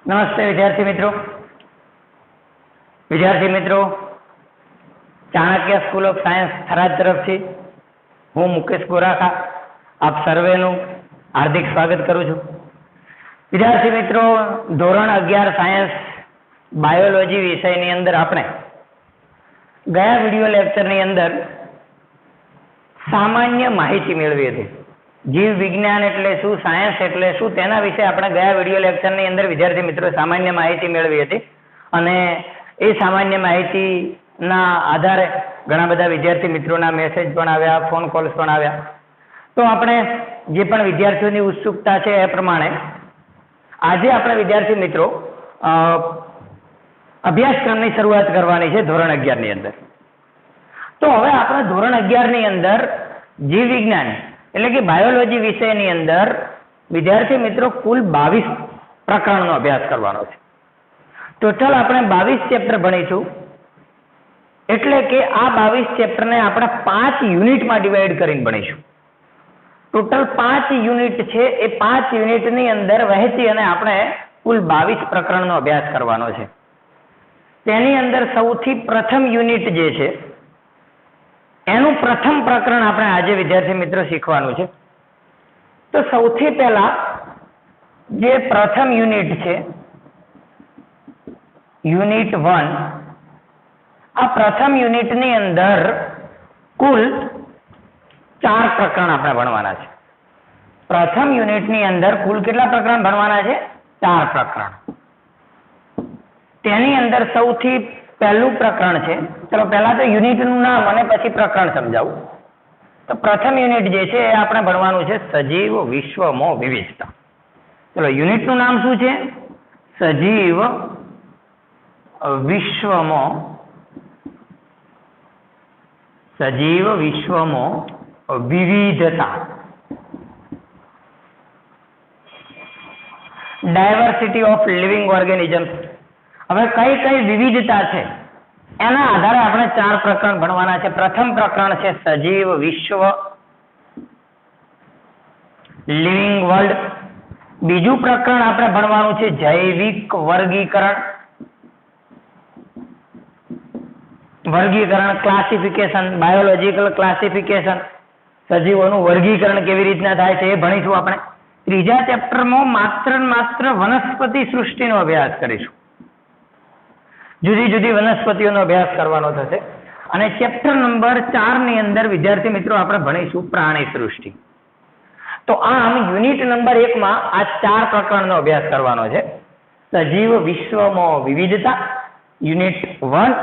નમસ્તે વિદ્યાર્થી મિત્રો Chanakya school of science Tharad તરફથી હું મુકેશ ગોરાખા આપ સર્વેનું હાર્દિક સ્વાગત કરું છું. વિદ્યાર્થી મિત્રો, ધોરણ 11 સાયન્સ બાયોલોજી વિષયની અંદર આપણે ગયા વિડીયો લેક્ચરની અંદર સામાન્ય માહિતી મેળવી હતી. જીવ વિજ્ઞાન એટલે શું, સાયન્સ એટલે શું, તેના વિશે આપણે ગયા વિડીયો લેક્ચરની અંદર વિદ્યાર્થી મિત્રો સામાન્ય માહિતી મેળવી હતી. અને એ સામાન્ય માહિતીના આધારે ઘણા બધા વિદ્યાર્થી મિત્રોના મેસેજ પણ આવ્યા, ફોન કોલ્સ પણ આવ્યા. તો આપણે જે પણ વિદ્યાર્થીઓની ઉત્સુકતા છે એ પ્રમાણે આજે આપણે વિદ્યાર્થી મિત્રો અભ્યાસક્રમની શરૂઆત કરવાની છે ધોરણ 11 ની અંદર. તો હવે આપણે ધોરણ 11 ની અંદર જીવ વિજ્ઞાન એટલે કે બાયોલોજી વિષયની અંદર વિદ્યાર્થી મિત્રો કુલ 22 પ્રકરણનો અભ્યાસ કરવાનો છે. ટોટલ આપણે 22 ચેપ્ટર ભણીશું. એટલે કે આ 22 ચેપ્ટરને આપણે 5 યુનિટમાં ડિવાઈડ કરીને ભણીશું. ટોટલ 5 યુનિટ છે. એ 5 યુનિટની અંદર વહેંચી અને આપણે કુલ 22 પ્રકરણનો અભ્યાસ કરવાનો છે. તેની અંદર સૌથી પ્રથમ યુનિટ જે છે એનું પ્રથમ પ્રકરણ આપણે આજે વિદ્યાર્થી મિત્રો શીખવાનું છે. તો સૌથી પહેલા જે પ્રથમ યુનિટ છે યુનિટ 1, આ પ્રથમ યુનિટની અંદર કુલ 4 પ્રકરણ આપણે ભણવાના છે. પ્રથમ યુનિટની અંદર કુલ કેટલા પ્રકરણ ભણવાના છે? 4 પ્રકરણ. તેની અંદર સૌથી પહેલું પ્રકરણ છે, ચલો પહેલા તો યુનિટનું નામ અને પછી પ્રકરણ સમજાવું. તો પ્રથમ યુનિટ જે છે એ આપણે ભણવાનું છે સજીવ વિશ્વમાં વિવિધતા. ચલો, યુનિટનું નામ શું છે? સજીવ વિશ્વમાં વિવિધતા. Diversity of living organisms. હવે કઈ કઈ વિવિધતા છે એના આધારે આપણે 4 પ્રકરણ ભણવાના છે. પ્રથમ પ્રકરણ છે સજીવ વિશ્વ, લિવિંગ વર્લ્ડ. બીજું પ્રકરણ આપણે ભણવાનું છે જૈવિક વર્ગીકરણ, ક્લાસિફિકેશન, બાયોલોજીકલ ક્લાસિફિકેશન. સજીવોનું વર્ગીકરણ કેવી રીતના થાય છે એ ભણીશું આપણે. ત્રીજા ચેપ્ટરમાં માત્ર વનસ્પતિ સૃષ્ટિનો અભ્યાસ કરીશું. જુદી જુદી વનસ્પતિઓનો અભ્યાસ કરવાનો થશે. અને ચેપ્ટર નંબર 4 ની અંદર વિદ્યાર્થી મિત્રો આપણે ભણીશું પ્રાણી સૃષ્ટિ. તો આમ યુનિટ નંબર 1 માં આ 4 પ્રકરણનો અભ્યાસ કરવાનો છે. સજીવ વિશ્વમાં વિવિધતા યુનિટ 1,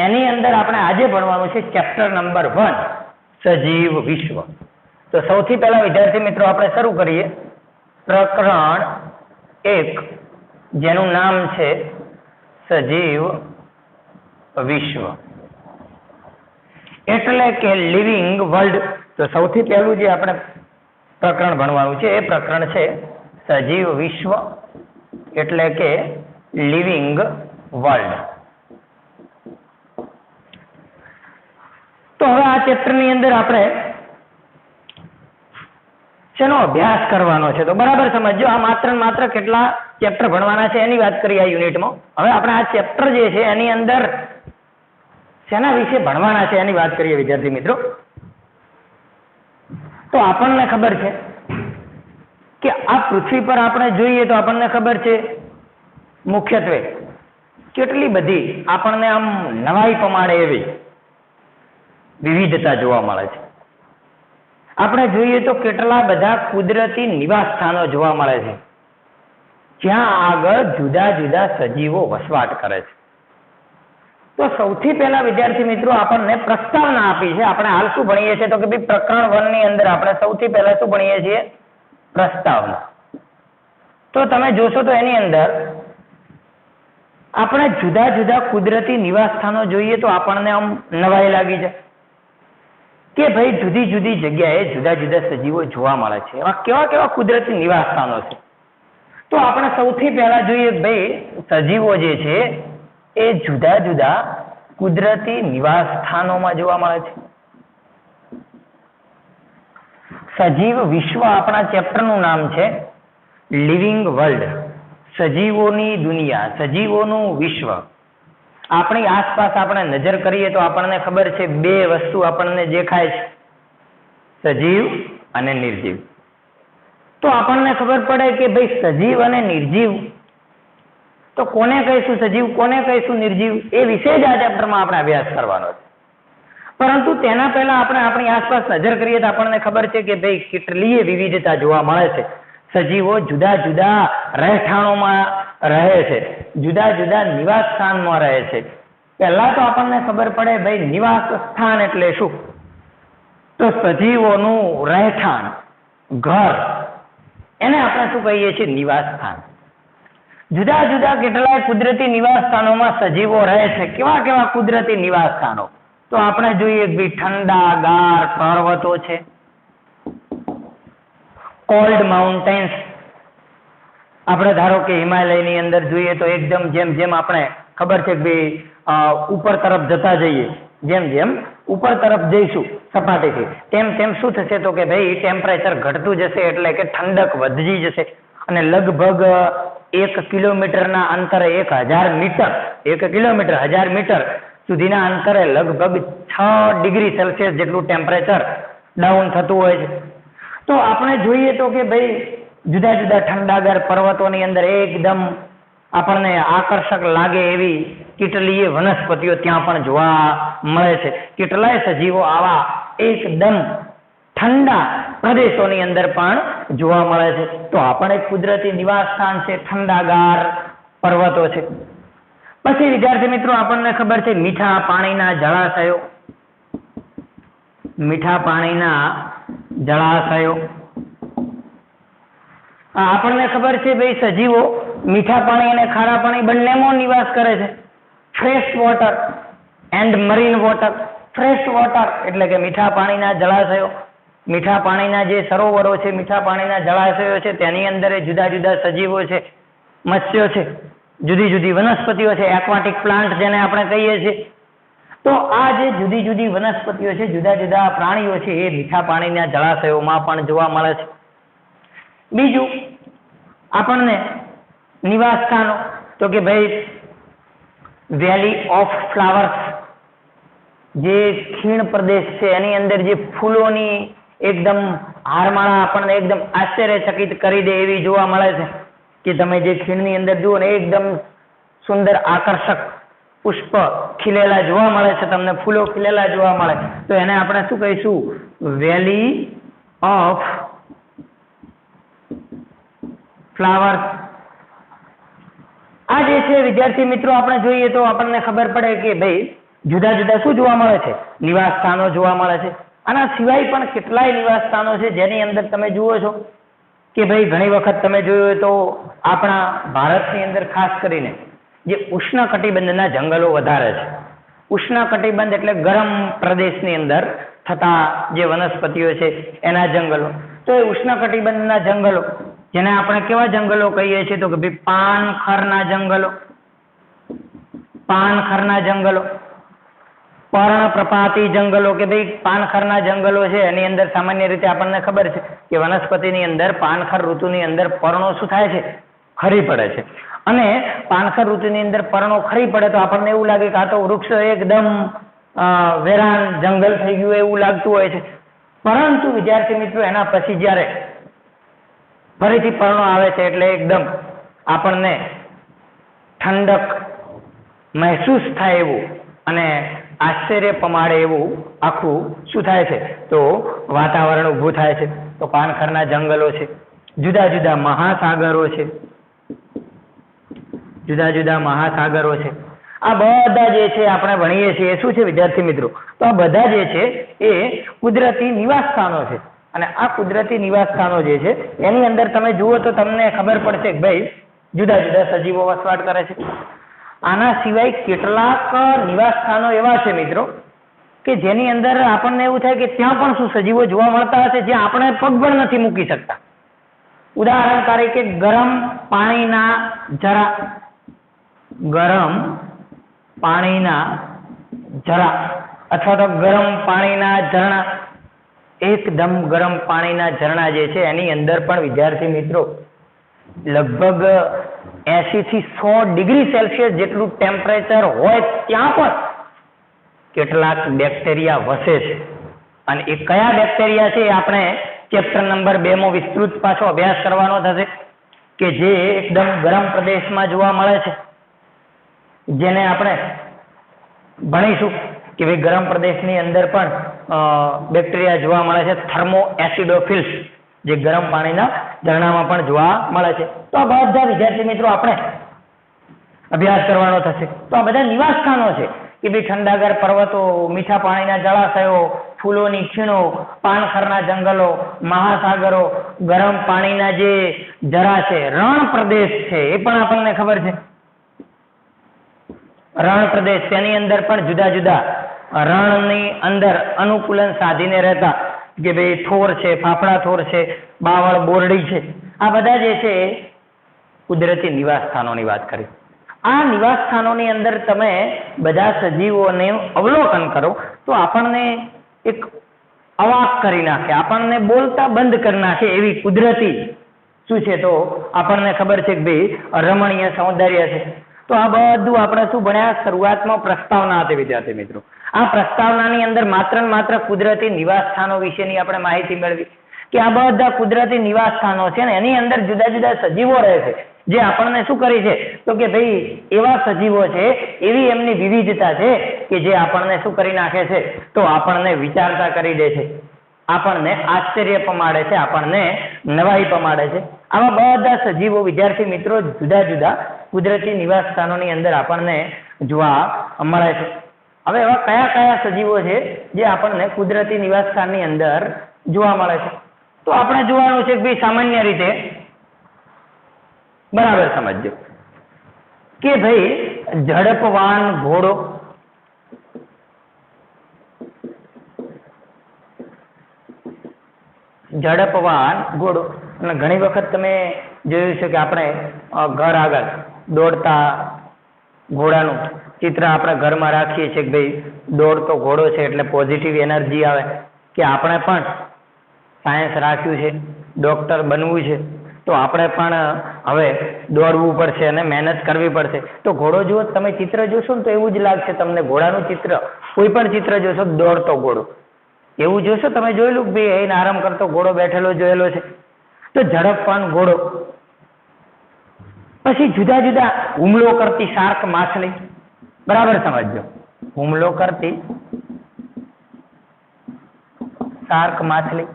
એની અંદર આપણે આજે ભણવાનું છે ચેપ્ટર નંબર 1 સજીવ વિશ્વ. તો સૌથી પહેલા વિદ્યાર્થી મિત્રો આપણે શરૂ કરીએ પ્રકરણ 1, જેનું નામ છે સજીવ વિશ્વ એટલે કે લિવિંગ વર્લ્ડ. તો સૌથી પહેલું જે આપણે પ્રકરણ ભણવાનું છે એ પ્રકરણ છે સજીવ વિશ્વ એટલે કે લિવિંગ વર્લ્ડ. તો હવે આ ચેપ્ટરની અંદર આપણે શેનો અભ્યાસ કરવાનો છે? તો બરાબર સમજો, આ માત્ર કેટલા ચેપ્ટર ભણવાના છે એની વાત કરીએ આ યુનિટમાં. હવે આપણે આ ચેપ્ટર જે છે એની અંદર શેના વિશે ભણવાના છે એની વાત કરીએ વિદ્યાર્થી મિત્રો. તો આપણને ખબર છે કે આ પૃથ્વી પર આપણે જોઈએ તો આપણને ખબર છે મુખ્યત્વે કેટલી બધી આપણને આમ નવાઈ પમાડે એવી વિવિધતા જોવા મળે છે. આપણે જોઈએ તો કેટલા બધા કુદરતી નિવાસ સ્થાનો જોવા મળે છે જ્યાં આગળ જુદા જુદા સજીવો વસવાટ કરે છે. તો સૌથી પહેલા વિદ્યાર્થી મિત્રો આપણને પ્રસ્તાવના આપી છે. આપણે હાલ શું ભણીએ છીએ? તો કે ભાઈ પ્રકરણ 1 ની અંદર આપણે સૌથી પહેલા શું ભણીએ છીએ? પ્રસ્તાવના. તો તમે જોશો તો એની અંદર આપણે જુદા જુદા કુદરતી નિવાસ સ્થાનો જોઈએ તો આપણને આમ નવાઈ લાગી છે કે ભાઈ જુદી જુદી જગ્યાએ જુદા જુદા સજીવો જોવા મળે છે. એવા કેવા કુદરતી નિવાસ સ્થાનો છે? તો આપણે સૌથી પહેલા જોઈએ ભાઈ સજીવો જે છે એ જુદા જુદા કુદરતી નિવાસ સ્થાનોમાં જોવા મળે છે. સજીવ વિશ્વ આપણા ચેપ્ટરનું નામ છે લિવિંગ વર્લ્ડ. સજીવોની દુનિયા, સજીવોનું વિશ્વ, આપણી આસપાસ આપણે નજર કરીએ તો આપણને ખબર છે બે વસ્તુ આપણને દેખાય છે, સજીવ અને નિર્જીવ. તો આપણને ખબર પડે કે ભાઈ સજીવ અને નિર્જીવ તો કોને કહીશું સજીવ, કોને કહીશું નિર્જીવ, એ વિશે જ આ ચેપ્ટરમાં આપણે અભ્યાસ કરવાનો છે. પરંતુ તેના પહેલા આપણે આપણી આસપાસ નજર કરીએ તો આપણને ખબર છે કે ભાઈ કેટલીય વિવિધતા જોવા મળે છે. સજીવો જુદા જુદા રહેઠાણોમાં રહે છે, જુદા જુદા નિવાસ સ્થાનમાં રહે છે. પહેલા તો આપણને ખબર પડે ભાઈ નિવાસ સ્થાન એટલે શું. તો સજીવોનું રહેઠાણ, ઘર, એને આપણે શું કહીએ છીએ, નિવાસ સ્થાન. જુદા જુદા કેટલાય કુદરતી નિવાસ સ્થાનોમાં સજીવો રહે છે. કેવા કેવા કુદરતી નિવાસ સ્થાનો? તો આપણે જોઈએ કે ઠંડા ગાર પર્વતો છે, કોલ્ડ માઉન્ટેન્સ. આપણે ધારો કે હિમાલયની અંદર જોઈએ તો એકદમ જેમ જેમ આપણે ખબર છે કે ઉપર તરફ જતા જઈએ, જેમ જેમ ઉપર તરફ જઈશું સપાટીથી, તેમ તેમ શું થશે તો કે ભાઈ ટેમ્પરેચર ઘટતું જશે, એટલે કે ઠંડક વધતી જશે. અને લગભગ 1 કિલોમીટરના અંતરે 1000 મીટર, 1 કિલોમીટર 1000 મીટર સુધીના અંતરે લગભગ 6 ડિગ્રી સેલ્સિયસ જેટલું ટેમ્પરેચર ડાઉન થતું હોય છે. તો આપણે જોઈએ તો કે ભાઈ જુદા જુદા ઠંડાગાર પર્વતોની અંદર એકદમ આપણને આકર્ષક લાગે એવી કેટલીય વનસ્પતિઓ ત્યાં પણ જોવા મળે છે. કેટલાય સજીવો આવા એકદમ ઠંડા પ્રદેશોની અંદર પણ જોવા મળે છે. તો આ પણ એક કુદરતી નિવાસ સ્થાન છે, ઠંડાગાર પર્વતો છે. પછી વિદ્યાર્થી મિત્રો આપણને ખબર છે મીઠા પાણીના જળાશયો, મીઠા પાણીના જળાશયો. આપણને ખબર છે ભાઈ સજીવો મીઠા પાણી અને ખારા પાણી બંનેમાં નિવાસ કરે છે. Fresh water and marine water. Fresh water એટલે કે મીઠા પાણીના જળાશયો, મીઠા પાણીના જે સરોવરો છે, મીઠા પાણીના જળાશયો છે, તેની અંદર જુદા જુદા સજીવો છે, મત્સ્યો છે, જુદી જુદી વનસ્પતિઓ છે, એક્વાટિક પ્લાન્ટ જેને આપણે કહીએ છીએ. તો આ જે જુદી જુદી વનસ્પતિઓ છે, જુદા જુદા પ્રાણીઓ છે, એ મીઠા પાણીના જળાશયોમાં પણ જોવા મળે છે. બીજું આપણને નિવાસ સ્થાનો તો કે ભાઈ વેલી ઓફ ફ્લાવર્સ, જે ખીણ પ્રદેશ છે એની અંદર જે ફૂલોની એકદમ હારમાળા આપણને એકદમ આશ્ચર્યચકિત કરી દે એવી જોવા મળે છે. કે તમે જે ખીણની અંદર જુઓ ને એકદમ સુંદર આકર્ષક પુષ્પ ખીલેલા જોવા મળે છે, તમને ફૂલો ખીલેલા જોવા મળે, તો એને આપણે શું કહીશું, વેલી ઓફ ફ્લાવર્સ. આ જે છે વિદ્યાર્થી મિત્રો આપણે જોઈએ તો આપણને ખબર પડે કે ભાઈ જુદા જુદા શું જોવા મળે છે, નિવાસ સ્થાનો જોવા મળે છે. આના સિવાય પણ કેટલાય નિવાસ સ્થાનો છે જેની અંદર તમે જુઓ છો કે ભાઈ ઘણી વખત તમે જોયું તો આપણા ભારતની અંદર ખાસ કરીને જે ઉષ્ણકટિબંધના જંગલો વધારે છે. ઉષ્ણકટિબંધ એટલે ગરમ પ્રદેશની અંદર થતા જે વનસ્પતિઓ છે એના જંગલો. તો એ ઉષ્ણકટિબંધના જંગલો જેને આપણે કેવા જંગલો કહીએ છીએ તો કે ભાઈ પાનખરના જંગલો, પાનખરના જંગલો, પર્ણપ્રપાતી જંગલો. કે ભાઈ પાનખરના જંગલો છે એની અંદર સામાન્ય રીતે આપણને ખબર છે કે વનસ્પતિની અંદર પાનખર ઋતુની અંદર પર્ણો શું થાય છે, ખરી પડે છે. અને પાનખર ઋતુની અંદર પર્ણો ખરી પડે તો આપણને એવું લાગે કે આ તો વૃક્ષ એકદમ વેરાન જંગલ થઈ ગયું એવું લાગતું હોય છે. પરંતુ વિદ્યાર્થી મિત્રો એના પછી જ્યારે ફરીથી પર્ણો આવે છે એટલે એકદમ આપણને ઠંડક મહેસૂસ થાય એવું અને આશ્ચર્ય પમાડે એવું આખું શું થાય છે તો વાતાવરણ ઊભું થાય છે. તો પાનખરના જંગલો છે, જુદા જુદા મહાસાગરો છે, જુદા જુદા મહાસાગરો છે. આ બધા જે છે આપણે ભણીએ છીએ શું છે વિદ્યાર્થી મિત્રો, તો આ બધા જે છે એ કુદરતી નિવાસ સ્થાનો છે. અને આ કુદરતી નિવાસ સ્થાનો જે છે એની અંદર તમે જુઓ તો તમને ખબર પડશે કે ભાઈ જુદા જુદા સજીવો વસવાટ કરે છે. આના સિવાય કેટલાક નિવાસ સ્થાનો એવા છે મિત્રો કે જેની અંદર આપણને એવું થાય કે ત્યાં પણ શું સજીવો જોવા મળતા હશે જ્યાં આપણે પગ પણ નથી મૂકી શકતા. ઉદાહરણ તરીકે ગરમ પાણીના ઝરા, ગરમ પાણીના ઝરા અથવા તો ગરમ પાણીના ઝરણા. એકદમ ગરમ પાણીના ઝરણા જે છે એની અંદર પણ વિદ્યાર્થી મિત્રો લગભગ 80 થી 100 ડિગ્રી સેલ્સિયસ જેટલું ટેમ્પરેચર હોય ત્યાં પણ કેટલાક બેક્ટેરિયા વસે છે. અને એ કયા બેક્ટેરિયા છે એ આપણે ચેપ્ટર નંબર 2 માં વિસ્તૃત પાછો અભ્યાસ કરવાનો થશે, કે જે એકદમ ગરમ પ્રદેશમાં જોવા મળે છે, જેને આપણે ભણીશું કે ભાઈ ગરમ પ્રદેશની અંદર પણ બેક્ટેરિયા જોવા મળે છે, થર્મો એસિડોફિલ્સ, જે ગરમ પાણીના ઝરણામાં પણ જોવા મળે છે. તો આ બધા વિદ્યાર્થી મિત્રો આપણે અભ્યાસ કરવાનો થશે. તો આ બધા નિવાસ સ્થાનો છે કે ભાઈ ઠંડાગર પર્વતો, મીઠા પાણીના જળાશયો, ફૂલોની ખીણો, પાનખરના જંગલો, મહાસાગરો, ગરમ પાણીના જે ઝરા છે, રણ પ્રદેશ છે એ પણ આપણને ખબર છે. રણ પ્રદેશ, તેની અંદર પણ જુદા જુદા રણની અંદર અનુકૂલન સાધીને રહેતા કે ભાઈ થોર છે, ફાફડા થોર છે, બાવળ બોરડી છે, આ બધા જે છે એ કુદરતી નિવાસ સ્થાનોની વાત કરી. આ નિવાસ સ્થાનોની અંદર તમે બધા સજીવોને અવલોકન કરો તો આપણને એક અવાક કરી નાખે, આપણને બોલતા બંધ કરી નાખે એવી કુદરતી શું છે, તો આપણને ખબર છે કે ભાઈ રમણીય સૌંદર્ય છે. તો આ બધું આપણે શું ભણ્યા? શરૂઆતમાં પ્રસ્તાવના હતી વિદ્યાર્થી મિત્રો. આ પ્રસ્તાવનાની અંદર માત્ર ને માત્ર કુદરતી નિવાસ સ્થાનો વિશેની આપણે માહિતી મેળવી કે આ બધા કુદરતી નિવાસ સ્થાનો છે ને એની અંદર જુદા જુદા સજીવો રહે છે, જે આપણને શું કરી છે તો કે ભાઈ એવા સજીવો છે, એવી એમની વિવિધતા છે કે જે આપણને શું કરી નાખે છે, તો આપણને વિચારતા કરી દે છે, આપણને આશ્ચર્ય પમાડે છે, આપણને નવાઈ પમાડે છે. આવા બધા સજીવો વિદ્યાર્થી મિત્રો જુદા જુદા કુદરતી નિવાસ સ્થાનોની અંદર આપણને જોવા મળે છે. હવે એવા કયા કયા સજીવો છે જે આપણને કુદરતી નિવાસ સ્થાનની અંદર જોવા મળે છે? તો આપણે જોવાનું છે કે ભાઈ સામાન્ય રીતે બરાબર સમજજો કે ભાઈ ઝડપવાન ઘોડો, અને ઘણી વખત તમે જોયું છે કે આપણે ઘર આગળ દોડતા ઘોડાનું ચિત્ર આપણે ઘરમાં રાખીએ છીએ કે ભાઈ દોડતો ઘોડો છે એટલે પોઝિટિવ એનર્જી આવે, કે આપણે પણ સાયન્સ રાખ્યું છે, ડોક્ટર બનવું છે તો આપણે પણ હવે દોડવું પડશે અને મહેનત કરવી પડશે. તો ઘોડો જુઓ, તમે ચિત્ર જોશો ને તો એવું જ લાગશે તમને, ઘોડાનું ચિત્ર, કોઈ પણ ચિત્ર જોશો દોડતો ઘોડો એવું જોશો, તમે જોયેલું કે ભાઈ એને આરામ કરતો ઘોડો બેઠેલો જોયેલો છે, તો ઝડપવાન ઘોડો. પછી જુદા જુદા હુમલો કરતી શાર્ક માછલી, બરાબર સમજો, હુમલો કરતી શાર્ક માછલી,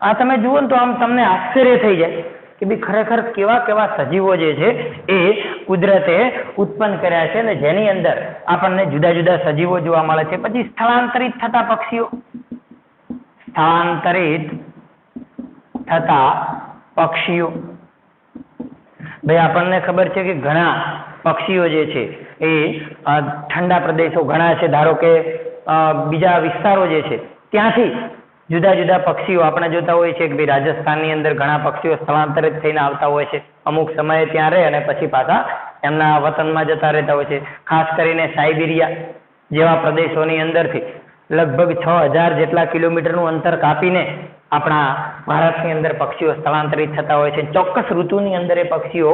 આ તમે જુઓ ને તો આમ તમને આશ્ચર્ય થઈ જાય કે ભાઈ ખરેખર કેવા કેવા સજીવો જે છે એ કુદરતે ઉત્પન્ન કર્યા છે, અને જેની અંદર આપણને જુદા જુદા સજીવો જોવા મળે છે. પછી સ્થળાંતરિત થતા પક્ષીઓ, ભાઈ આપણને ખબર છે કે ઘણા પક્ષીઓ જે છે એ ઠંડા પ્રદેશો ઘણા છે, ધારો કે બીજા વિસ્તારો જે છે ત્યાંથી જુદા જુદા પક્ષીઓ આપણે જોતા હોય છે કે ભાઈ રાજસ્થાનની અંદર ઘણા પક્ષીઓ સ્થળાંતરિત થઈને આવતા હોય છે, અમુક સમયે ત્યાં રહે અને પછી પાછા એમના વતનમાં જતા રહેતા હોય છે. ખાસ કરીને સાઇબિરિયા જેવા પ્રદેશોની અંદરથી લગભગ 6000 જેટલા કિલોમીટરનું અંતર કાપીને આપણા ભારતની અંદર પક્ષીઓ સ્થળાંતરિત થતા હોય છે. ચોક્કસ ઋતુની અંદર એ પક્ષીઓ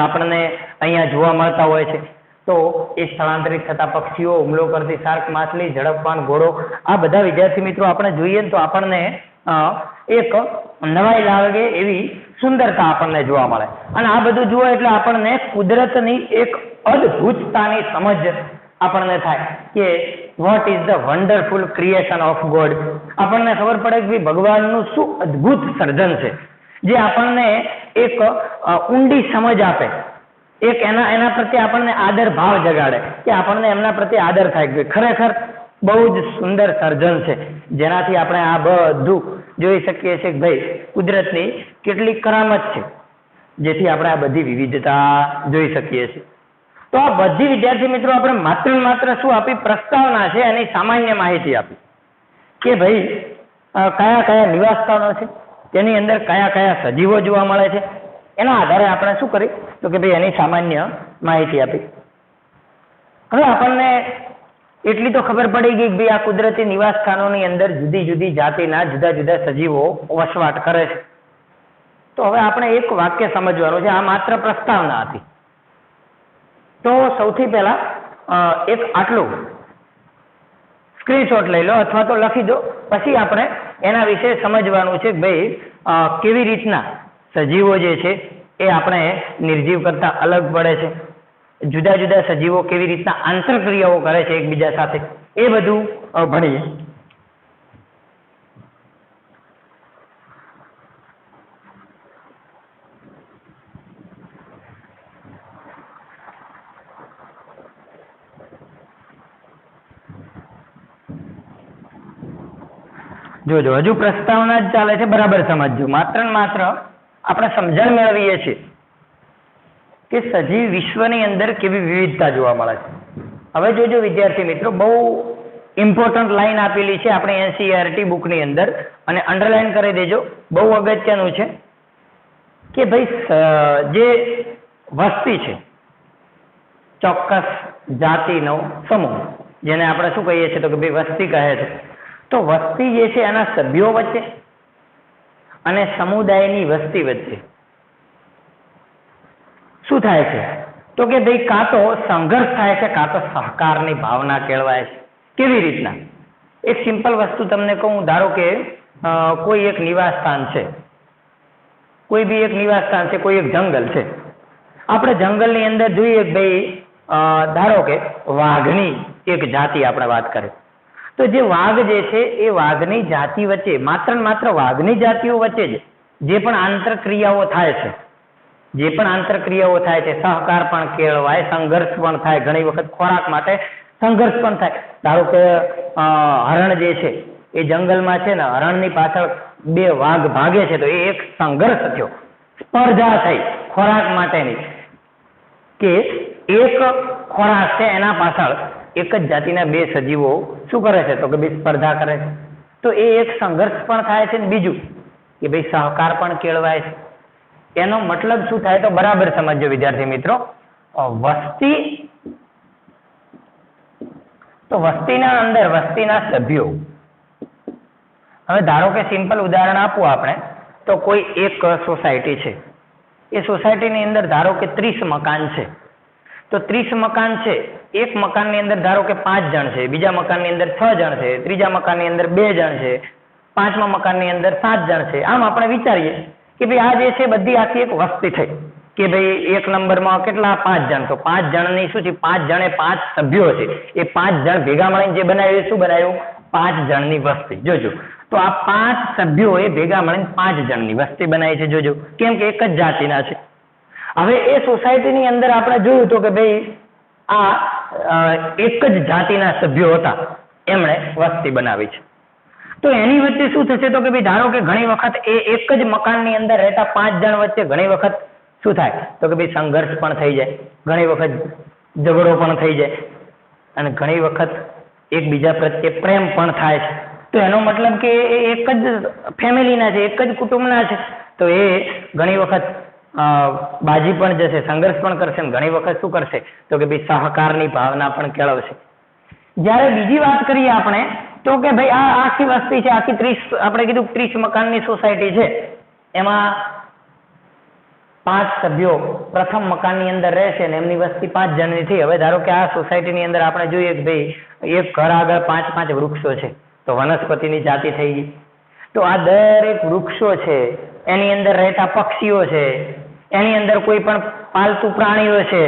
આપણને અહીંયા જોવા મળતા હોય છે. તો એ સ્થળાંતરિત થતા પક્ષીઓ, હુમલો કરતી શાર્ક માછલી, ઝડપવાન ઘોડો, આ બધા વિદ્યાર્થી મિત્રો આપણે જોઈએ ને તો આપણને એક નવાઈ લાગે એવી સુંદરતા આપણને જોવા મળે. અને આ બધું જુઓ એટલે આપણને કુદરતની એક અદ્ભુતતાની સમજ આપણને થાય કે what is the wonderful creation of God. આપણને ખબર પડે કે ભગવાનનું શું અદ્ભુત સર્જન છે, જે આપણને એક ઊંડી સમજ આપે, એક એના પ્રત્યે આપણને આદર ભાવ જગાડે, કે આપણને એમના પ્રત્યે આદર થાય કે ખરેખર બહુ જ સુંદર સર્જન છે, જેનાથી આપણે આ બધું જોઈ શકીએ છીએ કે ભાઈ કુદરતની કેટલી કરામત છે, જેથી આપણે આ બધી વિવિધતા જોઈ શકીએ છીએ. તો આ બધી વિદ્યાર્થી મિત્રો આપણે માત્ર ને માત્ર શું આપી? પ્રસ્તાવના છે, એની સામાન્ય માહિતી આપી કે ભાઈ કયા કયા નિવાસ સ્થાનો છે, તેની અંદર કયા કયા સજીવો જોવા મળે છે, એના આધારે આપણે શું કરી તો કે ભાઈ એની સામાન્ય માહિતી આપી. હવે આપણને એટલી તો ખબર પડી ગઈ કે ભાઈ આ કુદરતી નિવાસ સ્થાનોની અંદર જુદી જુદી જાતિના જુદા જુદા સજીવો વસવાટ કરે છે. તો હવે આપણે એક વાક્ય સમજવાનું છે. આ માત્ર પ્રસ્તાવના હતી. તો સૌથી પહેલા એક આટલું સ્ક્રીનશોટ લઈ લો અથવા તો લખી દો. પછી આપણે એના વિશે સમજવાનું છે કે ભાઈ કેવી રીતના સજીવો જે છે એ આપણે નિર્જીવ કરતા અલગ પડે છે, જુદા જુદા સજીવો કેવી રીતના આંતરક્રિયાઓ કરે છે એકબીજા સાથે, એ બધું ભણીએ. જોજો હજુ પ્રસ્તાવના જ ચાલે છે, બરાબર સમજજો. માત્ર ને માત્ર આપણે સમજણ મેળવીએ છીએ કે સજીવ વિશ્વની અંદર કેવી વિવિધતા જોવા મળે છે. હવે જોજો વિદ્યાર્થી મિત્રો, બહુ ઇમ્પોર્ટન્ટ લાઈન આપેલી છે આપણે એનસીઈઆરટી બુકની અંદર, અને અંડરલાઈન કરી દેજો, બહુ અગત્યનું છે કે ભાઈ જે વસ્તી છે, ચોક્કસ જાતિનો સમૂહ, જેને આપણે શું કહીએ છીએ તો કે ભાઈ વસ્તી કહે છે. તો વસ્તી જે છે એના સભ્યો વચ્ચે અને સમુદાયની વસ્તી વચ્ચે શું થાય છે તો કે ભાઈ કાં તો સંઘર્ષ થાય છે, કાં તો સહકારની ભાવના કેળવાય છે. કેવી રીતના? એક સિમ્પલ વસ્તુ તમને કહું. ધારો કે કોઈ એક નિવાસ સ્થાન છે, કોઈ બી એક નિવાસ સ્થાન છે, કોઈ એક જંગલ છે. આપણે જંગલની અંદર જોઈએ ભાઈ, ધારો કે વાઘની એક જાતિ આપણે વાત કરીએ તો જે વાઘ જે છે એ વાઘની જાતિ વચ્ચે, માત્ર ને માત્ર વાઘની જાતિઓ વચ્ચે જ જે પણ આંતરક્રિયાઓ થાય છે, સહકાર પણ કેળવાય, સંઘર્ષ પણ થાય, ઘણી વખત ખોરાક માટે સંઘર્ષ પણ થાય. ધારો કે હરણ જે છે એ જંગલમાં છે ને, હરણની પાછળ બે વાઘ ભાગે છે તો એ એક સંઘર્ષ થયો, સ્પર્ધા થઈ ખોરાક માટેની, કે એક ખોરાક છે એના પાછળ એક જ જાતિના બે સજીવો શું કરે છે તો કે ભાઈ સ્પર્ધા કરે છે. તો એ એક સંઘર્ષ પણ થાય છે. બીજું કે ભાઈ સહકાર પણ કેળવાય છે. એનો મતલબ શું થાય તો બરાબર સમજો વિદ્યાર્થી મિત્રો. વસ્તીના અંદર વસ્તીના સભ્યો, હવે ધારો કે સિમ્પલ ઉદાહરણ આપું આપણે, તો કોઈ એક સોસાયટી છે, એ સોસાયટીની અંદર ધારો કે 30 મકાન છે. તો 30 મકાન છે, એક મકાનની અંદર ધારો કે 5 જણ છે, બીજા મકાનની અંદર 6 જણ છે, ત્રીજા મકાનની અંદર 2 જણ છે, પાંચમા મકાનની અંદર 7 જણ છે. આમ આપણે વિચારીએ કે ભાઈ આ જે છે બધી આખી એક વસ્તી થઈ, કે ભાઈ એક નંબરમાં કેટલા 5 જણ, તો 5 જણની શું છે, 5 જણે 5 સભ્યો છે, એ 5 જણ ભેગા મળીને જે બનાવ્યું, શું બનાવ્યું, 5 જણની વસ્તી. જોજો, તો આ 5 સભ્યો એ ભેગા મળીને 5 જણની વસ્તી બનાવી છે. જોજો, કેમ કે એક જ જાતિના છે. હવે એ સોસાયટીની અંદર આપણે જોયું તો કે ભાઈ આ એક જ જાતિના સભ્યો હતા, એમણે વસ્તી બનાવી છે. તો એની વચ્ચે શું થશે તો કે ભાઈ ધારો કે ઘણી વખત એ એક જ મકાનની અંદર રહેતા 5 જણ વચ્ચે ઘણી વખત શું થાય તો કે ભાઈ સંઘર્ષ પણ થઈ જાય, ઘણી વખત ઝઘડો પણ થઈ જાય, અને ઘણી વખત એકબીજા પ્રત્યે પ્રેમ પણ થાય છે. તો એનો મતલબ કે એ એક જ ફેમિલીના છે, એક જ કુટુંબના છે. તો એ ઘણી વખત બાજી પણ જશે, સંઘર્ષ પણ કરશે, અને ઘણી વખત શું કરશે તો કે ભાઈ સહકારની ભાવના પણ કેળવશે. જ્યારે બીજી વાત કરીએ આપણે તો કે ભાઈ આ આખી વસ્તી છે, આખી 30, આપણે કીધું 30 મકાનની સોસાયટી છે, એમાં 5 સભ્યો પ્રથમ મકાનની અંદર રહેશે ને એમની વસ્તી 5 જણની થઈ. હવે ધારો કે આ સોસાયટીની અંદર આપણે જોઈએ કે ભાઈ એક ઘર આગળ 5 વૃક્ષો છે, તો વનસ્પતિની જાતિ થઈ ગઈ. તો આ દરેક વૃક્ષો છે, એની અંદર રહેતા પક્ષીઓ છે, એની અંદર કોઈ પણ પાલતુ પ્રાણીઓ છે,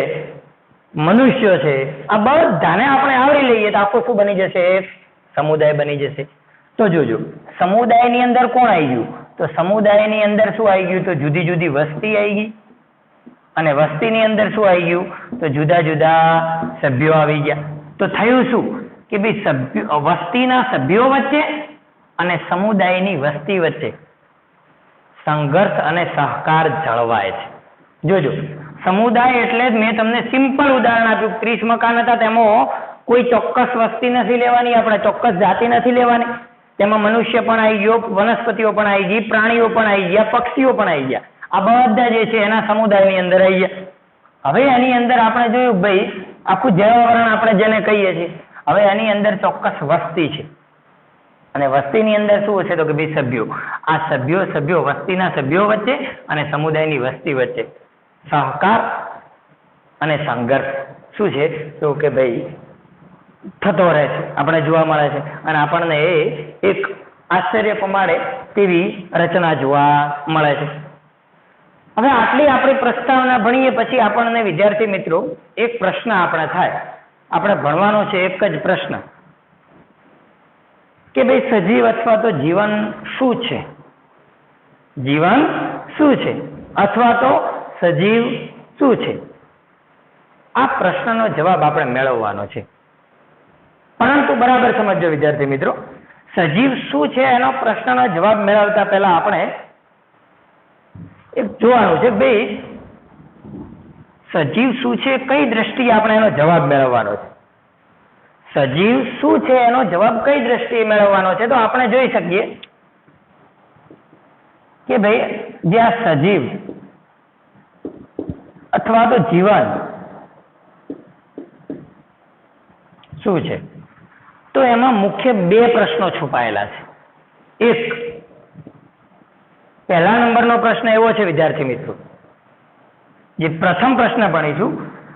મનુષ્યો છે, આ બધાને આપણે આવરી લઈએ તો આખું શું બની જશે, એક સમુદાય બની જશે. તો જોજો, સમુદાયની અંદર કોણ આવી ગયું તો સમુદાયની અંદર શું આવી ગયું તો જુદી જુદી વસ્તી આવી ગઈ, અને વસ્તીની અંદર શું આવી ગયું તો જુદા જુદા સભ્યો આવી ગયા. તો થયું શું કે ભાઈ વસ્તીના સભ્યો વચ્ચે અને સમુદાયની વસ્તી વચ્ચે સંઘર્ષ અને સહકાર જળવાય છે. જોજો, સમુદાય એટલે મેં તમને સિમ્પલ ઉદાહરણ આપ્યું, 30 મકાન હતા, તેમાં કોઈ ચોક્કસ વસ્તી નથી લેવાની, આપણે ચોક્કસ જાતિ નથી લેવાની, તેમાં મનુષ્ય પણ આવી ગયો, વનસ્પતિઓ પણ આવી ગઈ, પ્રાણીઓ પણ આવી ગયા, પક્ષીઓ પણ આવી ગયા. આ બધા જે છે એના સમુદાયની અંદર આવી ગયા. હવે એની અંદર આપણે જોયું ભાઈ આખું જૈવવર્ણ આપણે જેને કહીએ છીએ, હવે એની અંદર ચોક્કસ વસ્તી છે, અને વસ્તીની અંદર શું છે તો કે ભાઈ સભ્યો. આ સભ્યો વસ્તીના સભ્યો વચ્ચે અને સમુદાયની વસ્તી વચ્ચે સહકાર અને સંઘર્ષ શું છે તો કે ભાઈ થતો રહે છે, આપણે જોવા મળે છે. અને આપણને એ એક આશ્ચર્ય પમાડે તેવી રચના જોવા મળે છે. હવે આટલી આપણી પ્રસ્તાવના ભણીએ પછી આપણને વિદ્યાર્થી મિત્રો એક પ્રશ્ન આપણે થાય, આપણે ભણવાનો છે એક જ પ્રશ્ન કે ભાઈ સજીવ અથવા તો જીવન શું છે, જીવન શું છે અથવા તો સજીવ શું છે. આ પ્રશ્નનો જવાબ આપણે મેળવવાનો છે. પરંતુ બરાબર સમજો વિદ્યાર્થી મિત્રો, સજીવ શું છે એનો પ્રશ્નનો જવાબ મેળવતા પહેલા આપણે એક જોવાનું છે ભાઈ સજીવ શું છે કઈ દ્રષ્ટિએ આપણે એનો જવાબ મેળવવાનો છે. સજીવ શું છે એનો જવાબ કઈ દ્રષ્ટિએ મેળવવાનો છે તો આપણે જોઈ શકીએ કે ભાઈ જે આ સજીવ અથવા તો જીવન શું છે તો એમાં મુખ્ય બે પ્રશ્નો છુપાયેલા છે. એક પહેલા નંબરનો પ્રશ્ન એવો છે વિદ્યાર્થી મિત્રો, જે પ્રથમ પ્રશ્ન ભણીશું,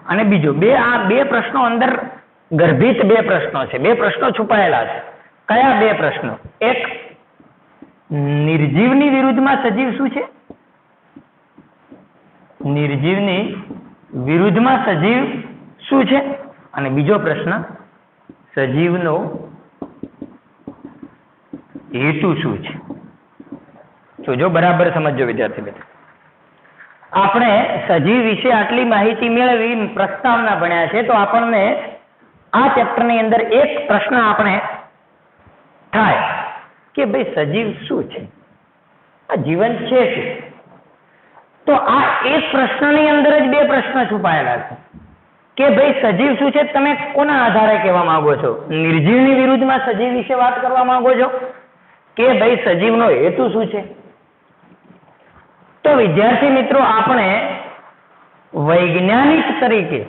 અને બીજો આ બે પ્રશ્નો અંદર ગર્ભિત બે પ્રશ્નો છે, બે પ્રશ્નો છુપાયેલા છે. કયા બે પ્રશ્નો? એક, નિર્જીવની વિરુદ્ધમાં સજીવ શું છે, નિર્જીવની વિરુદ્ધમાં સજીવ શું છે, અને બીજો પ્રશ્ન, સજીવનો હેતુ શું છે. જો બરાબર સમજો વિદ્યાર્થી મિત્રો, આપણે સજીવ વિશે આટલી માહિતી મેળવી, પ્રસ્તાવના ભણ્યા છે, તો આપણને આ ચેપ્ટરની અંદર એક પ્રશ્ન આપણે થાય કે ભાઈ સજીવ શું છે, આ જીવન છે શું. તો આ એક પ્રશ્નની અંદર જ બે પ્રશ્ન છુપાયેલા છે કે ભાઈ સજીવ શું છે તમે કોના આધારે કહેવા માંગો છો, નિર્જીવની વિરુદ્ધમાં સજીવ વિશે વાત કરવા માંગો છો કે ભાઈ સજીવનો હેતુ શું છે. તો વિદ્યાર્થી મિત્રો, આપણે વૈજ્ઞાનિક તરીકે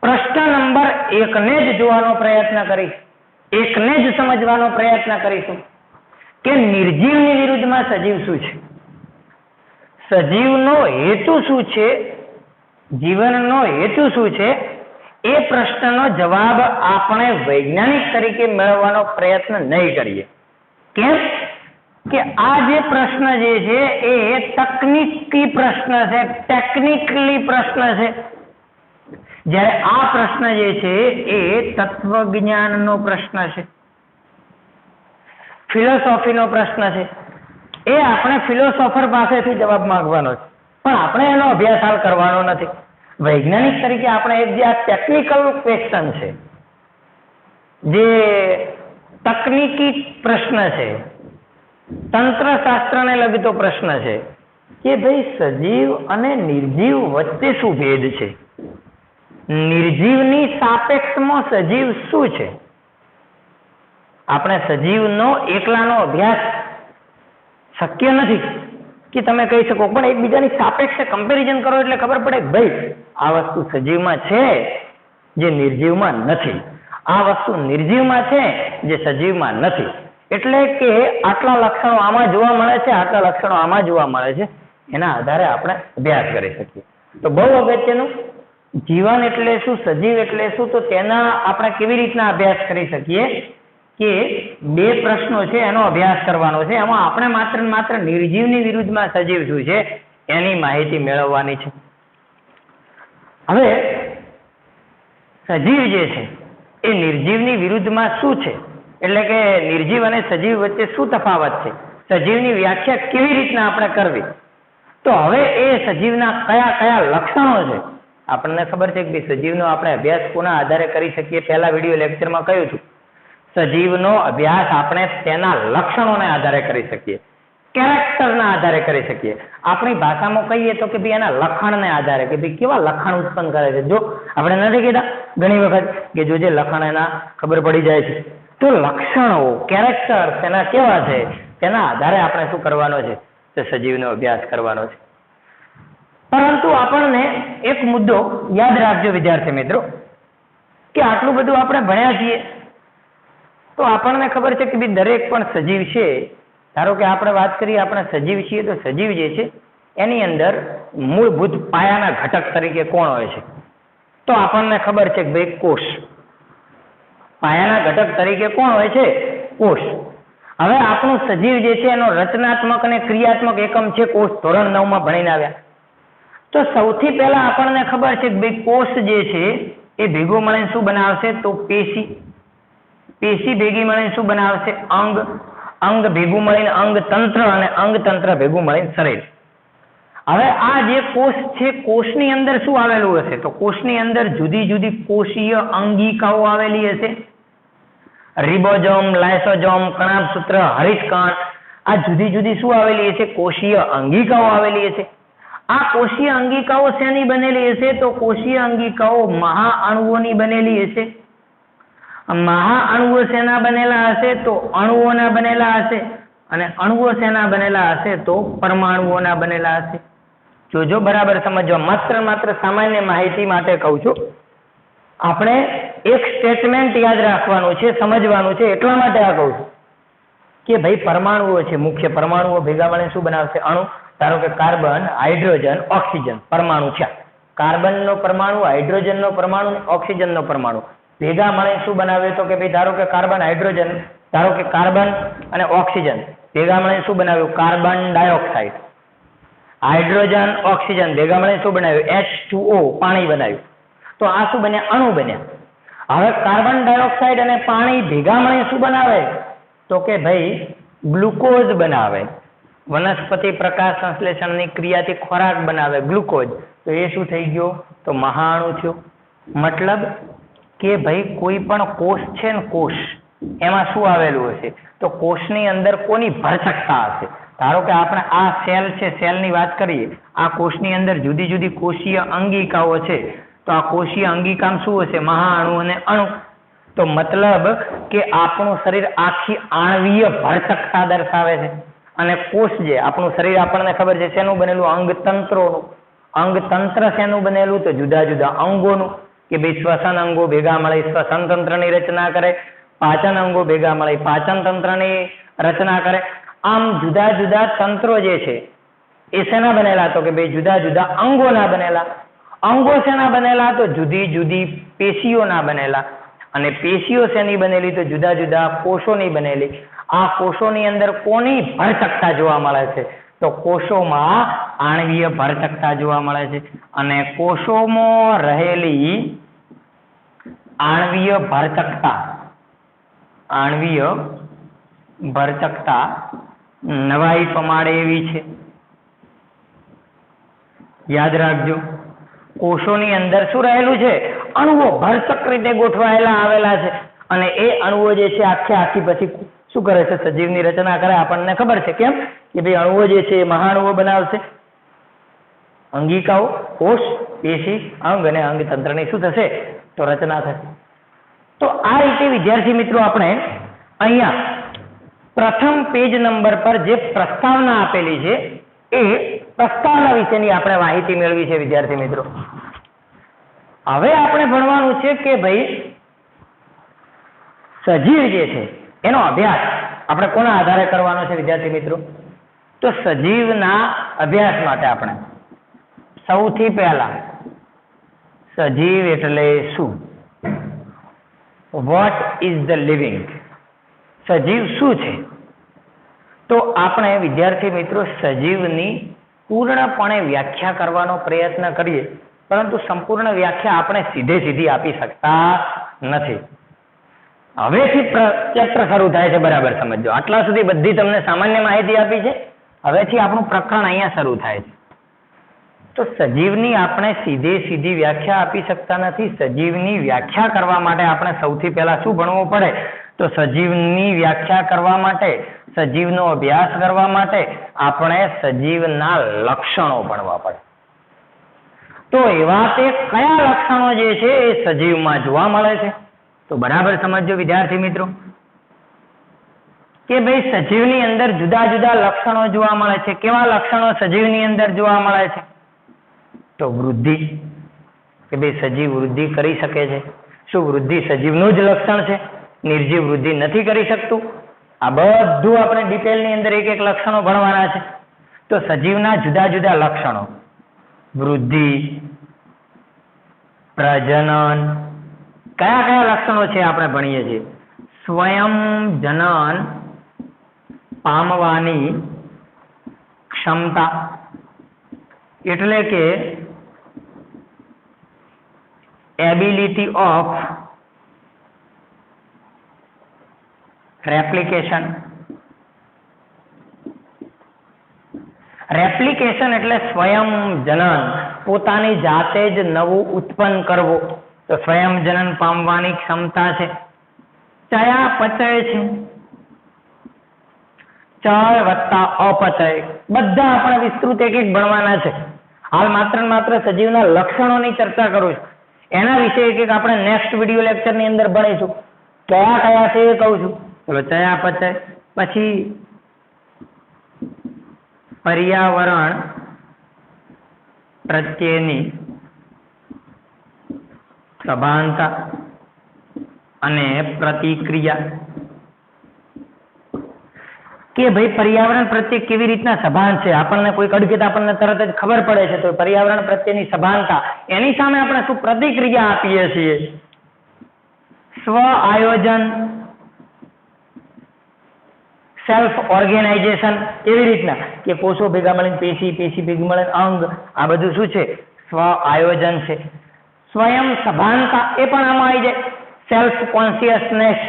પ્રશ્ન નંબર 1 ને જ જોવાનો પ્રયત્ન કરીશું, એકને જ સમજવાનો પ્રયત્ન કરીશું કે નિર્જીવની વિરુદ્ધમાં સજીવ શું છે, સજીવનો હેતુ શું છે, જીવનનો હેતુ શું છે. એ પ્રશ્નનો જવાબ આપણે વૈજ્ઞાનિક તરીકે મેળવવાનો પ્રયત્ન નહીં કરીએ. કેમ કે આ જે પ્રશ્ન જે છે એ તકનીકી પ્રશ્ન છે, ટેકનિકલી પ્રશ્ન છે. જ્યારે આ પ્રશ્ન જે છે એ તત્વજ્ઞાનનો પ્રશ્ન છે, ફિલોસોફીનો પ્રશ્ન છે. એ આપણે ફિલોસોફર પાસેથી જવાબ માંગવાનો છે, પણ આપણે એનો અભ્યાસ હાલ કરવાનો નથી. વૈજ્ઞાનિક તરીકે આપણે એક જે આ ટેકનિકલ ક્વેશ્ચન છે, જે તકનીકી પ્રશ્ન છે, તંત્રશાસ્ત્રને લગતો પ્રશ્ન છે કે ભાઈ સજીવ અને નિર્જીવ વચ્ચે શું ભેદ છે, નિર્જીવની સાપેક્ષમાં સજીવ શું છે. આપણે સજીવનો એકલાનો અભ્યાસ શક્ય નથી કે તમે કહી શકો, પણ એકબીજાની સાપેક્ષે કમ્પેરિઝન કરો એટલે ખબર પડે કે ભાઈ આ વસ્તુ સજીવમાં છે જે નિર્જીવમાં નથી, આ વસ્તુ નિર્જીવમાં છે જે સજીવમાં નથી. એટલે કે આટલા લક્ષણો આમાં જોવા મળે છે, આટલા લક્ષણો આમાં જોવા મળે છે, એના આધારે આપણે અભ્યાસ કરી શકીએ. તો બહુ અગત્યનું, જીવન એટલે શું, સજીવ એટલે શું, તો તેના આપણે કેવી રીતના અભ્યાસ કરી શકીએ કે બે પ્રશ્નો છે એનો અભ્યાસ કરવાનો છે. એમાં આપણે માત્ર નિર્જીવની વિરુદ્ધમાં સજીવ શું છે એની માહિતી મેળવવાની છે. હવે સજીવ જે છે એ નિર્જીવની વિરુદ્ધમાં શું છે, એટલે કે નિર્જીવ અને સજીવ વચ્ચે શું તફાવત છે, સજીવની વ્યાખ્યા કેવી રીતના આપણે કરવી. તો હવે એ સજીવના કયા કયા લક્ષણો છે આપણને ખબર છે કે સજીવનો આપણે અભ્યાસ કોના આધારે કરી શકીએ. પહેલા વિડીયો લેક્ચરમાં કહ્યું હતું, સજીવનો અભ્યાસ આપણે તેના લક્ષણોને આધારે કરી શકીએ, કેરેક્ટરના આધારે કરી શકીએ. આપણી ભાષામાં કહીએ તો કે ભાઈ એના લખાણને આધારે, કે ભાઈ કેવા લખાણ ઉત્પન્ન કરે છે. જો આપણે નથી કહેતા ઘણી વખત કે જો જે લખાણ એના ખબર પડી જાય છે, તો લક્ષણો, કેરેક્ટર તેના કેવા છે તેના આધારે આપણે શું કરવાનો છે, તો સજીવનો અભ્યાસ કરવાનો છે. પરંતુ આપણને એક મુદ્દો યાદ રાખજો વિદ્યાર્થી મિત્રો, કે આટલું બધું આપણે ભણ્યા છીએ તો આપણને ખબર છે કે દરેક પણ સજીવ છે, ધારો કે આપણે વાત કરીએ આપણે સજીવ છીએ, તો સજીવ જે છે એની અંદર મૂળભૂત પાયાના ઘટક તરીકે કોણ હોય છે? તો આપણને ખબર છે કે ભાઈ કોષ. પાયાના ઘટક તરીકે કોણ હોય છે? કોષ. હવે આપણું સજીવ જે છે એનો રચનાત્મક અને ક્રિયાત્મક એકમ છે કોષ. ધોરણ 9 ભણીને આવ્યા. તો સૌથી પહેલા આપણને ખબર છે કે ભાઈ કોષ જે છે એ ભેગું મળીને શું બનાવશે? તો પેશી. પેશી ભેગી મળીને શું બનાવશે? અંગ. અંગ ભેગું મળીને અંગતંત્ર, અને અંગતંત્ર ભેગું મળીને શરીર. હવે આ જે કોષ છે, કોષની અંદર શું આવેલું હશે? તો કોષની અંદર જુદી જુદી કોષીય અંગિકાઓ આવેલી હશે. રિબોઝોમ, લાયસોઝોમ, કણાભસૂત્ર, હરિતકણ, આ જુદી જુદી શું આવેલી હશે? કોષીય અંગિકાઓ આવેલી હશે. આ કોષીય અંગિકાઓ શેની બનેલી હશે? તો કોષીય અંગિકાઓ મહાઅણુઓની બનેલી હશે. મહાઅણુઓ શેના બનેલા હશે? તો અણુઓના બનેલા હશે. અને અણુઓ શેના બનેલા હશે? તો પરમાણુઓના બનેલા હશે. જોજો બરાબર સમજવા, માત્ર સામાન્ય માહિતી માટે કહું છું. આપણે એક સ્ટેટમેન્ટ યાદ રાખવાનું છે, સમજવાનું છે, એટલા માટે આ કહું છું કે ભાઈ પરમાણુઓ છે, મુખ્ય પરમાણુઓ ભેગા મળીને શું બનાવશે? અણુ. ધારો કે કાર્બન, હાઇડ્રોજન, ઓક્સિજન પરમાણુ છે. કાર્બનનો પરમાણુ, હાઇડ્રોજનનો પરમાણુ, ઓક્સિજનનો પરમાણુ ભેગા મળીને શું બનાવે? તો કે ભાઈ ધારો કે કાર્બન, હાઇડ્રોજન, ધારો કે કાર્બન અને ઓક્સિજન ભેગા મળીને શું બનાવ્યું? Carbon dioxide. હાઇડ્રોજન, ઓક્સિજન ભેગા મળીને શું બનાવ્યું? H2O, પાણી બનાવ્યું. તો આ શું બન્યા? અણુ બન્યા. હવે કાર્બન ડાયોક્સાઇડ અને પાણી ભેગા મળીને શું બનાવે? તો કે ભાઈ ગ્લુકોઝ બનાવે. વનસ્પતિ પ્રકાશ સંશ્લેષણની ક્રિયાથી ખોરાક બનાવે, ગ્લુકોઝ. તો એ શું થઈ ગયો? તો મહાઅણુ થયો. મતલબ કે ભાઈ કોઈ પણ કોષ છે ને, કોષ એમાં શું આવેલું હશે? તો કોષની અંદર કોની ભરચકતા હશે? ધારો કે આપણે આ સેલ છે, સેલની વાત કરીએ. આ કોષની અંદર જુદી જુદી કોષીય અંગિકાઓ છે. તો આ કોષીય અંગિકામાં શું હશે? મહાઅણુ અને અણુ. તો મતલબ કે આપણું શરીર આખી આણ્વીય ભરચકતા દર્શાવે છે. અને કોષ જે આપણું શરીર આપણને ખબર છે શેનું બનેલું? અંગતંત્રોનું. અંગતંત્ર શેનું બનેલું? તો જુદા જુદા અંગોનું. કે ભાઈ શ્વસન અંગો ભેગા મળી શ્વસન તંત્રની રચના કરે, પાચન અંગો ભેગા મળી પાચન તંત્રની રચના કરે. આમ જુદા જુદા તંત્રો જે છે એ શેના બનેલા? તો કે ભાઈ જુદા જુદા અંગોના બનેલા. અંગો શેના બનેલા? તો જુદી જુદી પેશીઓના બનેલા. અને પેશીઓ શેની બનેલી? તો જુદા જુદા કોષોની બનેલી. આ કોષોની અંદર કોની ભરચકતા જોવા મળે છે? તો કોષોમાં આણ્વીય ભરચકતા જોવા મળે છે. અને કોષોમાં રહેલી આણ્વીય ભરચકતા નવાઈ પમાડે એવી છે. યાદ રાખજો, કોષોની અંદર શું રહેલું છે? અણુઓ ભરચક રીતે ગોઠવાયેલા આવેલા છે. અને એ અણુઓ જે છે આખી પછી શું કરે છે? સજીવની રચના કરે. આપણને ખબર છે કેમ? કે ભાઈ અણુઓ જે છે એ મહાઅણુઓ બનાવશે. અંગિકાઓ, કોષ, પેશી, અંગ અને અંગતંત્રની શું થશે? તો રચના થશે. તો આ રીતે વિદ્યાર્થી મિત્રો આપણે અહીંયા પ્રથમ પેજ નંબર પર જે પ્રસ્તાવના આપેલી છે એ પ્રસ્તાવના વિશેની આપણે માહિતી મેળવી છે વિદ્યાર્થી મિત્રો. હવે આપણે ભણવાનું છે કે ભાઈ સજીવ જે છે એનો અભ્યાસ આપણે કોના આધારે કરવાનો છે વિદ્યાર્થી મિત્રો? તો સજીવના અભ્યાસ માટે આપણે સૌથી પહેલા સજીવ એટલે શું? What is the living? સજીવ શું છે? તો આપણે વિદ્યાર્થી મિત્રો સજીવની પૂર્ણપણે વ્યાખ્યા કરવાનો પ્રયત્ન કરીએ, પરંતુ સંપૂર્ણ વ્યાખ્યા આપણે સીધી આપી શકતા નથી. હવેથી ચેપ્ટર શરૂ થાય છે, બરાબર સમજો. આટલા સુધી બધી તમને સામાન્ય માહિતી આપી છે. હવેથી આપણું પ્રકરણ અહીંયા શરૂ થાય છે. તો સજીવની આપણે સીધી વ્યાખ્યા આપી શકતા નથી. સજીવની વ્યાખ્યા કરવા માટે આપણે સૌથી પહેલા શું ભણવું પડે? તો સજીવની વ્યાખ્યા કરવા માટે, સજીવનો અભ્યાસ કરવા માટે આપણે સજીવના લક્ષણો ભણવા પડે. તો એવા તે કયા લક્ષણો જે છે એ સજીવમાં જોવા મળે છે? તો બરાબર સમજો વિદ્યાર્થી મિત્રો કે ભાઈ સજીવની અંદર જુદા જુદા લક્ષણો જોવા મળે છે. કેવા લક્ષણો સજીવની અંદર જોવા મળે છે? તો વૃદ્ધિ, કે ભાઈ સજીવ વૃદ્ધિ કરી શકે છે. શું વૃદ્ધિ સજીવનું જ લક્ષણ છે? નિર્જીવ વૃદ્ધિ નથી કરી શકતું. આ બધું આપણે ડિટેલની અંદર એક એક લક્ષણો ભણવાના છે. તો સજીવના જુદા જુદા લક્ષણો, વૃદ્ધિ, પ્રજનન, કયા કયા લક્ષણો છે આપણે ભણીએ છીએ. સ્વયં જનન પામવાની ક્ષમતા, એટલે કે એબિલિટી ઓફ રેપ્લિકેશન. રેપ્લિકેશન એટલે સ્વયં જનન, પોતાની જાતે જ નવું ઉત્પન્ન કરવું. તો સ્વયં જનન પામવાની ક્ષમતા છે. ચયાપચય છે, ચય વત્તા અપચય, બધા આપણે વિસ્તૃત એક એક ભણવાના છે. હાલ માત્ર ને માત્ર સજીવના લક્ષણોની ચર્ચા કરું છું. એના વિશે એક એક આપણે નેક્સ્ટ વિડીયો લેક્ચરની અંદર ભણીશું. કયા કયા છે એ કહું છું. ચલો, ચયાપચય, પછી પર્યાવરણ પ્રત્યેની સભાનતા અને પ્રતિક્રિયા, કે ભાઈ પર્યાવરણ પ્રત્યે કેવી રીતના સભાન છે. આપણને કોઈ અડગત આપણને તરત જ ખબર પડે છે. તો પર્યાવરણ પ્રત્યેની સભાનતા, એની સામે આપણે શું પ્રતિક્રિયા આપીએ છીએ. સ્વ આયોજન, સેલ્ફ ઓર્ગેનાઇઝેશન, કેવી રીતના કે કોષો ભેગા મળીને પેશી, પેશી ભેગી મળીને અંગ, આ બધું શું છે? સ્વ આયોજન છે. સ્વયં સભાનતા, એ પણ આમાં આવી જાય. સેલ્ફ કોન્શિયસનેસ,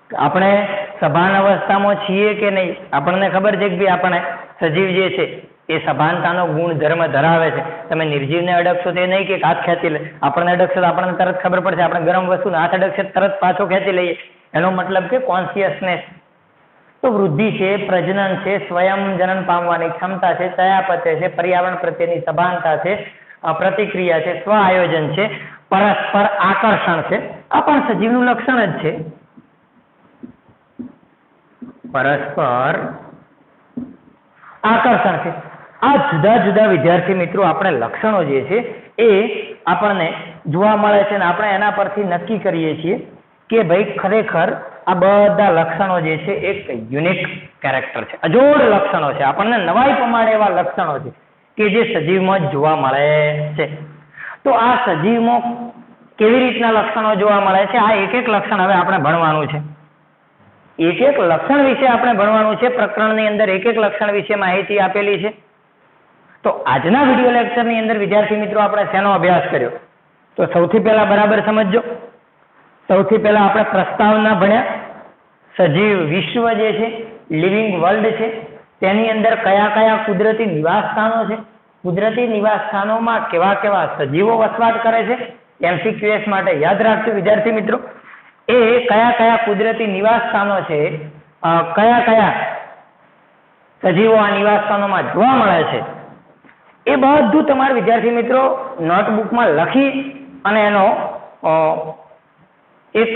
આપણે સભાન અવસ્થામાં છીએ કે નહીં. આપણને ખબર છે કે ભાઈ આપણે સજીવ જે છે એ સભાનતાનો ગુણધર્મ ધરાવે છે. તમે નિર્જીવને અડકશો તે નહીં કે હાથ ખેંચી લે. આપણને અડકશો તો આપણને તરત ખબર પડશે. આપણે ગરમ વસ્તુને હાથ અડકશે તરત પાછો ખેંચી લઈએ. એનો મતલબ કે કોન્શિયસનેસ. તો વૃદ્ધિ છે, પ્રજનન છે, સ્વયં જનન પામવાની ક્ષમતા છે, ચયાપચય છે, પર્યાવરણ પ્રત્યેની સભાનતા છે, પ્રતિક્રિયા છે, સ્વ આયોજન છે, પરસ્પર આકર્ષણ છે. આ પણ સજીવનું લક્ષણ જ છે. પરસ્પર આકર્ષણ છે. આ જુદા જુદા વિદ્યાર્થી મિત્રો આપણે લક્ષણો જે છે એ આપણને જોવા મળે છે અને આપણે એના પરથી નક્કી કરીએ છીએ કે ભાઈ ખરેખર આ બધા લક્ષણો જે છે એક યુનિક કેરેક્ટર છે, અજોડ લક્ષણો છે. આપણને નવાઈ પ્રમાણે એવા લક્ષણો છે કે જે સજીવમાં જ જોવા મળે છે. તો આ સજીવમાં કેવી રીતના લક્ષણો જોવા મળે છે, આ એક એક લક્ષણ હવે આપણે ભણવાનું છે. એક એક લક્ષણ વિશે આપણે ભણવાનું છે. પ્રકરણની અંદર એક એક લક્ષણ વિશે માહિતી આપેલી છે. તો આજના વિડીયો લેક્ચરની અંદર વિદ્યાર્થી મિત્રો આપણે શેનો અભ્યાસ કર્યો? તો સૌથી પહેલા બરાબર સમજજો. સૌથી પહેલા આપણે પ્રસ્તાવના ભણ્યા. સજીવ વિશ્વ જે છે, લિવિંગ વર્લ્ડ છે, તેની અંદર કયા કયા કુદરતી નિવાસ સ્થાનો છે, કુદરતી નિવાસ સ્થાનોમાં કેવા કેવા સજીવો વસવાટ કરે છે. MCQS માટે યાદ રાખજો વિદ્યાર્થી મિત્રો. એ કયા કયા કુદરતી નિવાસ સ્થાનો છે, કયા કયા સજીવો આ નિવાસ સ્થાનોમાં જોવા મળે છે, એ બધું તમારા વિદ્યાર્થી મિત્રો નોટબુકમાં લખી અને એનો એક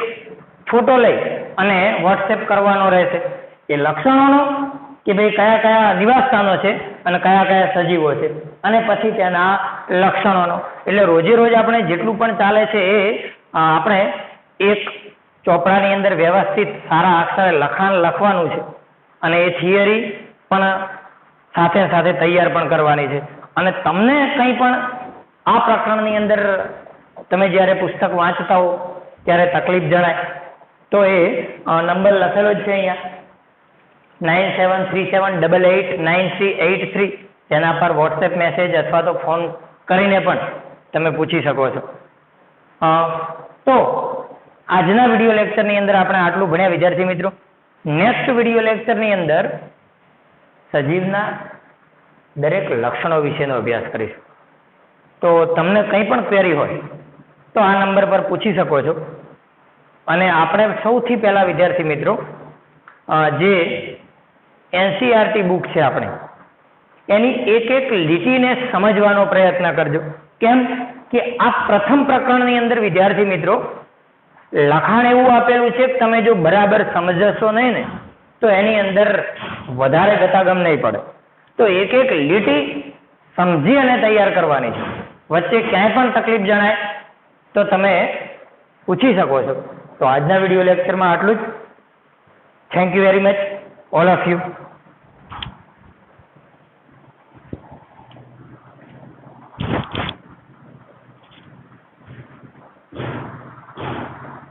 ફોટો લઈ અને વોટ્સએપ કરવાનો રહેશે. એ લક્ષણોનો કે ભાઈ કયા કયા નિવાસ સ્થાનો છે અને કયા કયા સજીવો છે, અને પછી તેના લક્ષણોનો. એટલે રોજે રોજ આપણે જેટલું પણ ચાલે છે એ આપણે એક ચોપડાની અંદર વ્યવસ્થિત સારા અક્ષરે લખાણ લખવાનું છે અને એ થિયરી પણ સાથે સાથે તૈયાર પણ કરવાની છે. અને તમને કંઈ પણ આ પ્રકરણની અંદર તમે જ્યારે પુસ્તક વાંચતા હો ત્યારે તકલીફ જણાય તો એ નંબર લખેલો જ છે અહીંયા 9737889383. તેના પર વોટ્સએપ મેસેજ અથવા તો ફોન કરીને પણ તમે પૂછી શકો છો. તો આજના વિડીયો લેક્ચરની અંદર આપણે આટલું ભણ્યા વિદ્યાર્થી મિત્રો. નેક્સ્ટ વિડીયો લેક્ચરની અંદર સજીવના દરેક લક્ષણો વિશેનો અભ્યાસ કરીશું. તો તમને કંઈ પણ ક્વેરી હોય તો આ નંબર પર પૂછી શકો છો. અને આપણે સૌથી પહેલા વિદ્યાર્થી મિત્રો જે NCERT બુક છે આપણે એની એક એક લીટીને સમજવાનો પ્રયત્ન કરજો. કેમ કે આ પ્રથમ પ્રકરણની અંદર વિદ્યાર્થી મિત્રો લખાણ એવું આપેલું છે કે તમે જો બરાબર સમજશો નહીં ને તો એની અંદર વધારે ગતાગમ નહીં પડે. તો એક એક લીટી સમજી અને તૈયાર કરવાની છે. વચ્ચે ક્યાંય પણ તકલીફ જણાય તો તમે પૂછી શકો છો. તો આજના વિડીયો લેક્ચરમાં આટલું જ. Thank you very much all of you.